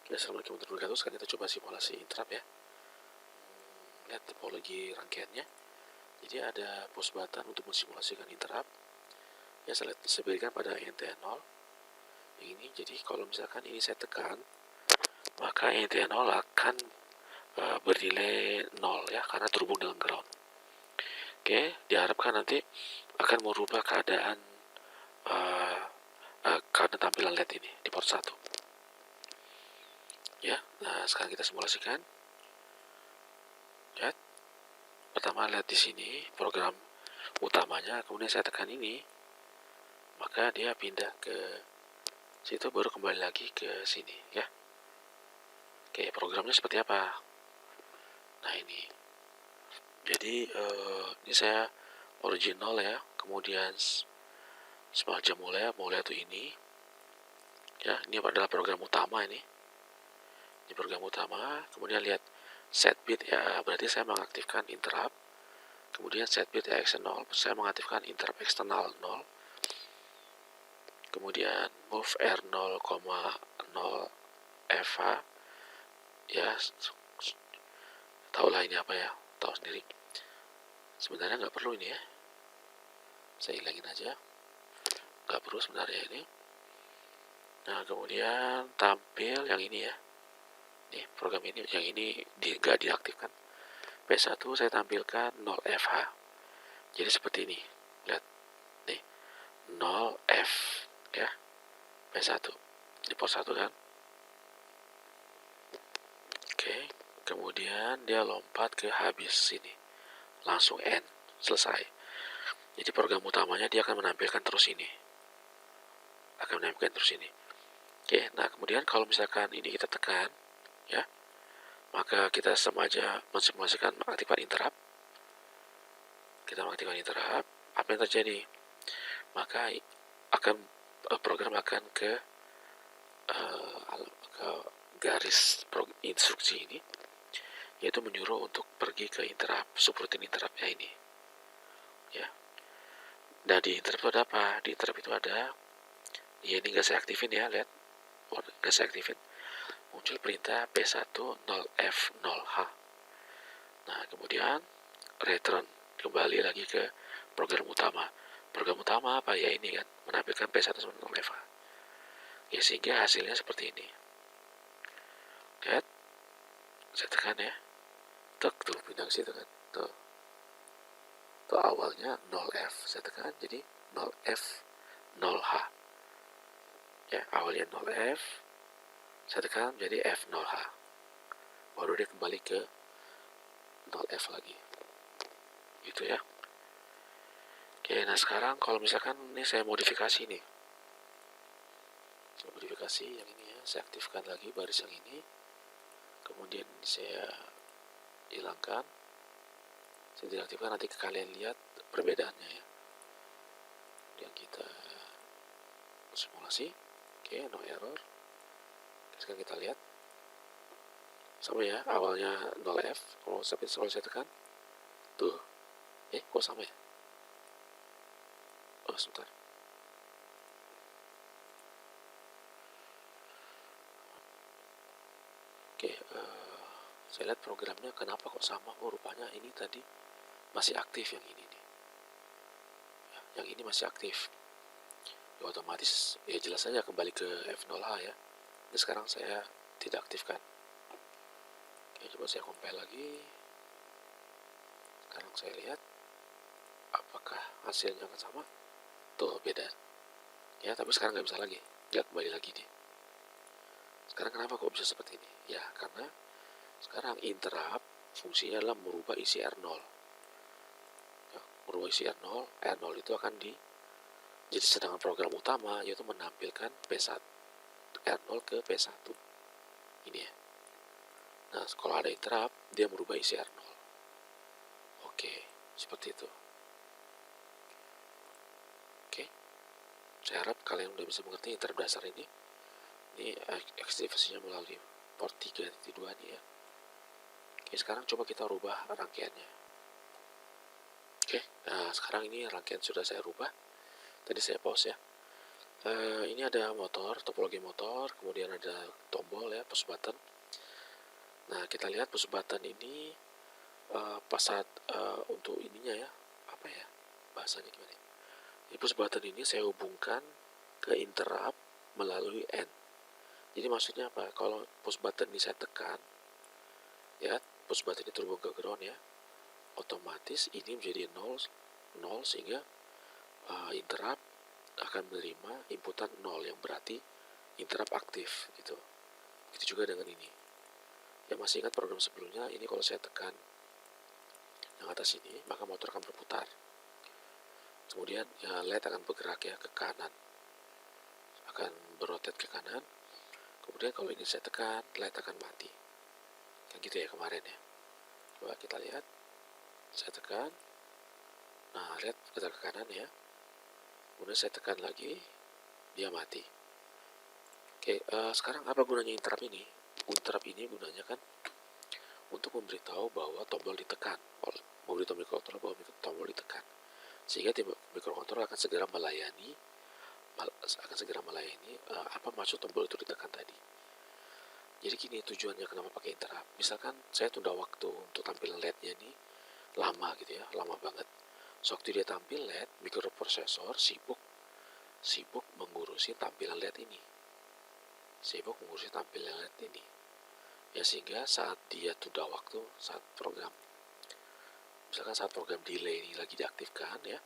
Oke, assalamualaikum warahmatullahi wabarakatuh. Sekarang kita coba simulasi interrupt ya. Lihat topologi rangkaiannya. Jadi ada push button untuk mensimulasikan interrupt. Ya, saya berikan pada NT0 yang ini. Jadi kalau misalkan ini saya tekan, maka NT0 akan bernilai 0 ya, karena terhubung dengan ground. Oke, diharapkan nanti akan merubah keadaan tampilan LED ini di port 1. Ya, nah sekarang kita simulasikan. Lihat, pertama lihat di sini program utamanya, kemudian saya tekan ini, maka dia pindah ke situ, baru kembali lagi ke sini ya. Oke, programnya seperti apa? Nah ini, jadi ini saya original ya, kemudian smart jam mulai itu ini ya. Ini adalah program utama ini program utama. Kemudian lihat set bit ya, berarti saya mengaktifkan interrupt. Kemudian set bit AX 0, saya mengaktifkan interrupt eksternal 0. Kemudian move R0,0 FH ya, tahulah ini apa ya, tahu sendiri. Sebenarnya nggak perlu ini ya, saya hilangin aja, nggak perlu sebenarnya ini. Nah kemudian tampil yang ini ya, nih program ini, yang ini nggak diaktifkan. P1 saya tampilkan 0 FH, jadi seperti ini, lihat nih 0 F ya, P1 di port 1 kan. Oke, kemudian dia lompat ke habis sini, langsung N, selesai. Jadi program utamanya dia akan menampilkan terus ini, Oke, nah kemudian kalau misalkan ini kita tekan ya, maka kita sengaja mensimulasikan mengaktifkan interrupt. Kita mengaktifkan interrupt, apa yang terjadi? Maka program akan ke garis instruksi ini, yaitu menyuruh untuk pergi ke interrupt, subroutine interruptnya ini ya. Dan di interrupt itu ada apa? Di interrupt itu ada ya, ini nggak saya aktifin ya, lihat, nggak saya aktifin, muncul perintah P1 0F0H. Nah kemudian return kembali lagi ke program utama. Program utama apa ya, ini kan menampilkan P1 0F ya, sehingga hasilnya seperti ini. Lihat, saya tekan ya, tuh pindah ke situ kan, tuh awalnya 0F, saya tekan jadi 0F 0H ya, awalnya 0F, saya tekan jadi F0H, baru dia kembali ke 0F lagi gitu ya. Oke, nah sekarang kalau misalkan ini saya modifikasi nih, yang ini ya, saya aktifkan lagi baris yang ini, kemudian saya hilangkan, saya tidak aktifkan, nanti kalian lihat perbedaannya ya. Kemudian kita simulasi, oke, no error. Sekarang kita lihat sama ya, awalnya 0F, kalau saya tekan tuh, kok sama ya, sebentar. Oke, saya lihat programnya kenapa kok sama. Rupanya ini tadi masih aktif yang ini nih ya, yang ini masih aktif ya, otomatis ya jelas saja kembali ke F0H ya. Ini sekarang saya tidak aktifkan. Oke, coba saya compile lagi. Sekarang saya lihat apakah hasilnya akan sama. Tuh beda ya, tapi sekarang nggak bisa lagi, nggak kembali lagi nih. Sekarang kenapa kok bisa seperti ini ya, karena sekarang interrupt fungsinya adalah merubah isi R0 ya, merubah isi R0 itu akan jadi sedangkan program utama yaitu menampilkan P1 R0 ke P1 ini ya. Nah kalau ada interrupt dia merubah isi R0. Oke, seperti itu. Oke, saya harap kalian udah bisa mengerti interrupt dasar ini aktivasinya melalui port 3.2 nih ya. Oke, sekarang coba kita rubah rangkaiannya. Oke, nah sekarang ini rangkaian sudah saya rubah. Tadi saya pause ya. Ini ada motor, topologi motor, kemudian ada tombol ya, push button. Nah, kita lihat push button ini pas saat untuk ininya ya, apa ya bahasanya gimana ya? Ini push button ini saya hubungkan ke interrupt melalui N. Jadi maksudnya apa? Kalau push button ini saya tekan, ya push button ini terhubung ke ground ya, otomatis ini menjadi 0 sehingga interrupt akan menerima inputan 0 yang berarti interrupt aktif gitu. Itu juga dengan ini. Ya masih ingat program sebelumnya, ini kalau saya tekan yang atas ini, maka motor akan berputar. Kemudian ya, LED akan bergerak ya ke kanan, akan berotet ke kanan. Kemudian kalau ini saya tekan, LED akan mati. Kan gitu ya kemarin ya. Coba kita lihat, saya tekan, nah LED bergerak ke kanan ya. Kemudian saya tekan lagi, dia mati. Oke, sekarang apa gunanya interrupt ini? Interrupt ini gunanya kan untuk memberitahu bahwa tombol ditekan, memberitahu microcontroller bahwa tombol ditekan, sehingga microcontroller akan segera melayani apa maksud tombol itu ditekan tadi. Jadi gini tujuannya kenapa pakai interrupt. Misalkan saya tunda waktu untuk tampilan LED-nya ini lama gitu ya, lama banget. Sewaktu dia tampil LED, mikroprosesor sibuk mengurusi tampilan LED ini. Ya sehingga saat dia tunda waktu, saat program delay ini lagi diaktifkan ya,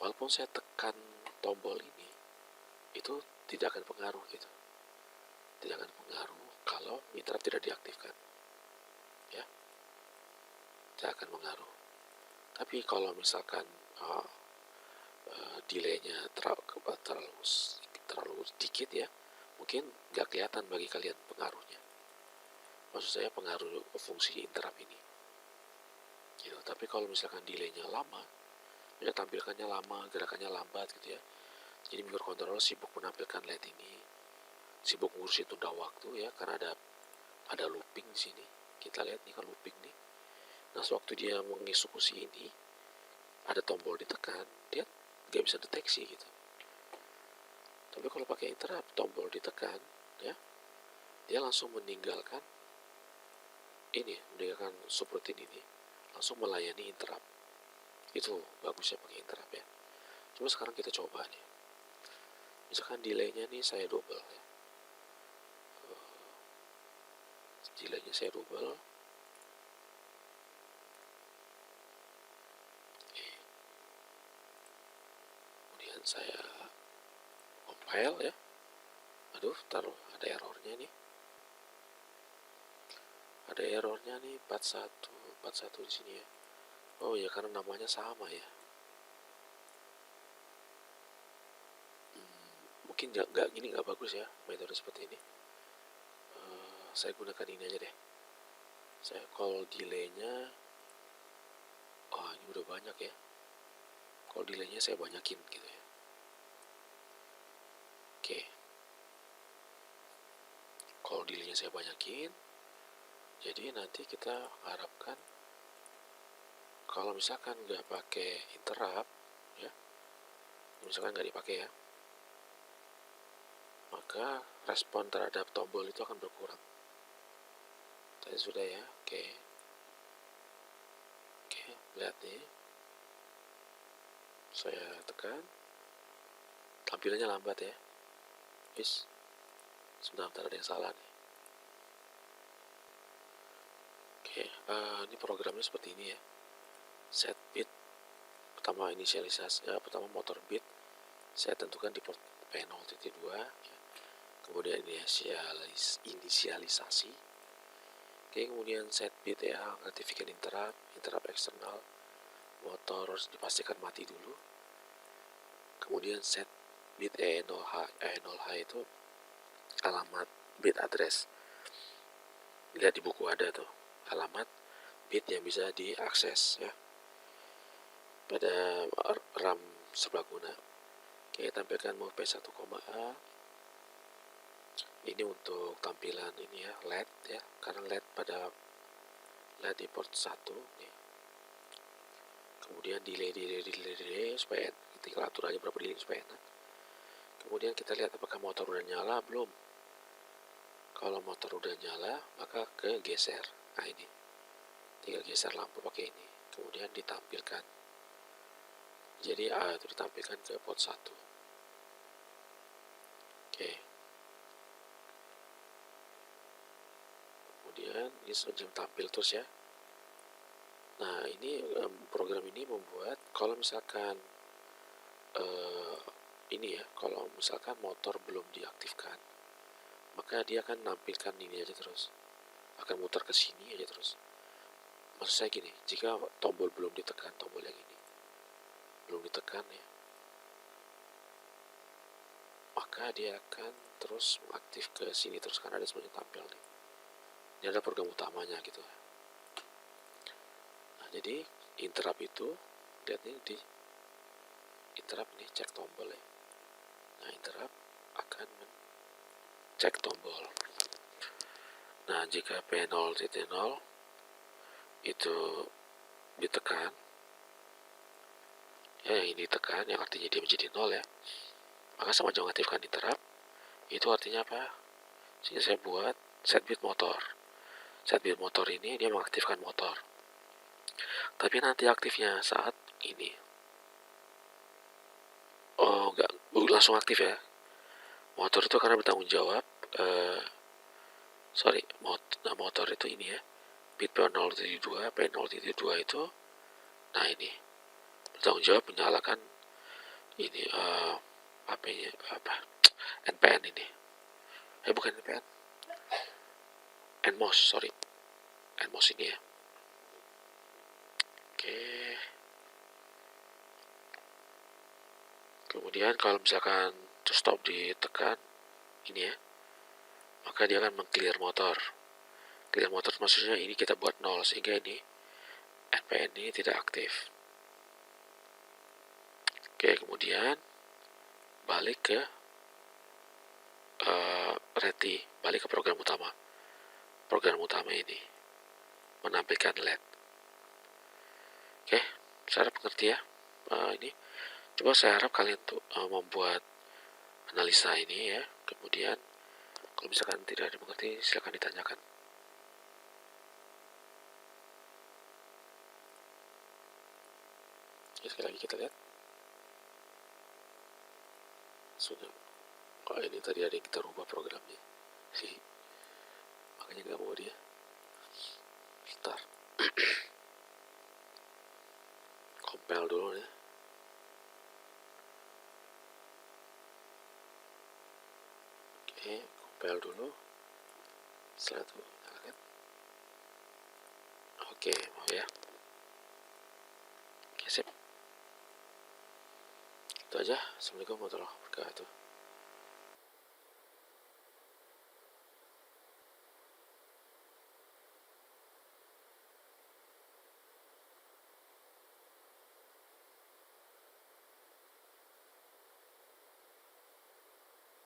walaupun saya tekan tombol ini, itu tidak akan pengaruh gitu. Tidak akan pengaruh kalau interrupt tidak diaktifkan. Ya, tidak akan pengaruh. Tapi kalau misalkan delaynya terlalu sedikit ya, mungkin nggak kelihatan bagi kalian pengaruhnya. Maksud saya pengaruh fungsi interrupt ini. Gitu. Tapi kalau misalkan delaynya lama, ya tampilkannya lama, gerakannya lambat gitu ya. Jadi microcontroller sibuk menampilkan LED ini, sibuk ngurusin tunda waktu ya, karena ada looping di sini. Kita lihat nih kan looping nih. Nah, sewaktu dia mengeksekusi ini, ada tombol ditekan, dia nggak bisa deteksi gitu. Tapi kalau pakai interrupt, tombol ditekan, ya, dia langsung meninggalkan subroutine ini, langsung melayani interrupt. Itu bagusnya pakai interrupt ya. Coba sekarang kita coba nih. Misalkan delaynya nih saya double ya. Delaynya saya double. Kemudian saya compile ya. Aduh, taruh ada errornya nih. Ada errornya nih 41 di sini ya. Oh ya, karena namanya sama ya. Mungkin nggak bagus ya metode seperti ini. Saya gunakan ini aja deh. Saya call delaynya. Oh, ini udah banyak ya. Call delaynya saya banyakin gitu ya. Oke. Call delaynya saya banyakin. Jadi nanti kita harapkan kalau misalkan nggak pakai interrupt ya, misalkan nggak dipakai ya, maka respon terhadap tombol itu akan berkurang. Tadi sudah ya. Oke, lihat nih, saya tekan, tampilannya lambat ya. Sebentar ada yang salah nih. Oke, ini programnya seperti ini ya. Set bit pertama, pertama motor bit saya tentukan di port P0.2 ya. Kemudian inisialisasi. Oke, kemudian set bit ya, aktifkan interrupt eksternal, motor harus dipastikan mati dulu. Kemudian set bit E0H itu alamat bit address. Lihat di buku ada tuh alamat bit yang bisa diakses ya pada RAM serbaguna. Oke, tampilkan move P1,A. Ini untuk tampilan ini ya, LED ya, karena LED di port 1 nih. Kemudian delay supaya tinggal atur aja berapa delay supaya enak. Kemudian kita lihat apakah motor udah nyala belum. Kalau motor udah nyala, maka ke geser. Nah ini, tinggal geser lampu pakai ini. Kemudian ditampilkan. Jadi A itu ditampilkan ke port 1. Oke. Kemudian ini sudah tampil terus ya. Nah ini program ini membuat kalau misalkan ini ya, kalau misalkan motor belum diaktifkan, maka dia akan nampilkan ini aja terus, akan muter ke sini aja terus. Maksud saya gini, jika tombol belum ditekan, tombol yang ini belum ditekan ya, maka dia akan terus aktif ke sini terus, karena ada semuanya tampil nih. Ini adalah program utamanya gitu. Nah jadi interrupt itu, lihat nih di interrupt nih, cek tombol ya. Nah interrupt akan cek tombol. Nah jika P0 itu ditekan ya, yang ini ditekan, yang artinya dia menjadi 0 ya, maka sama aja mengaktifkan interrupt. Itu artinya apa? Sehingga saya buat set bit motor. Set bit motor ini dia mengaktifkan motor, tapi nanti aktifnya saat ini. Oh enggak, langsung aktif ya. Motor itu karena bertanggung jawab motor itu ini ya, bit P0.2 P0.2 itu, nah ini bertanggung jawab menyalakan ini HP-nya apa, NPN ini, bukan NPN, NMOS, sorry, NMOS ini ya. Oke. Kemudian kalau misalkan to stop ditekan ini ya, maka dia akan meng-clear motor. Clear motor maksudnya ini kita buat 0, sehingga ini NPN ini tidak aktif. Oke, kemudian balik ke balik ke program utama. Program utama ini menampilkan LED. Oke, saya harap mengerti ya. Ini coba saya harap kalian tuh membuat analisa ini ya. Kemudian kalau misalkan tidak ada mengerti, silakan ditanyakan. Ya, sekali lagi kita lihat. Sudah. Kalau ini tadi ada yang kita rubah programnya. Makanya nggak mau dia. Bentar. Compile dulu ya. Oke, compile dulu. Setelah itu nyalakan. Oke, mau ya. Oke, sip. Itu aja. Assalamualaikum warahmatullahi wabarakatuh.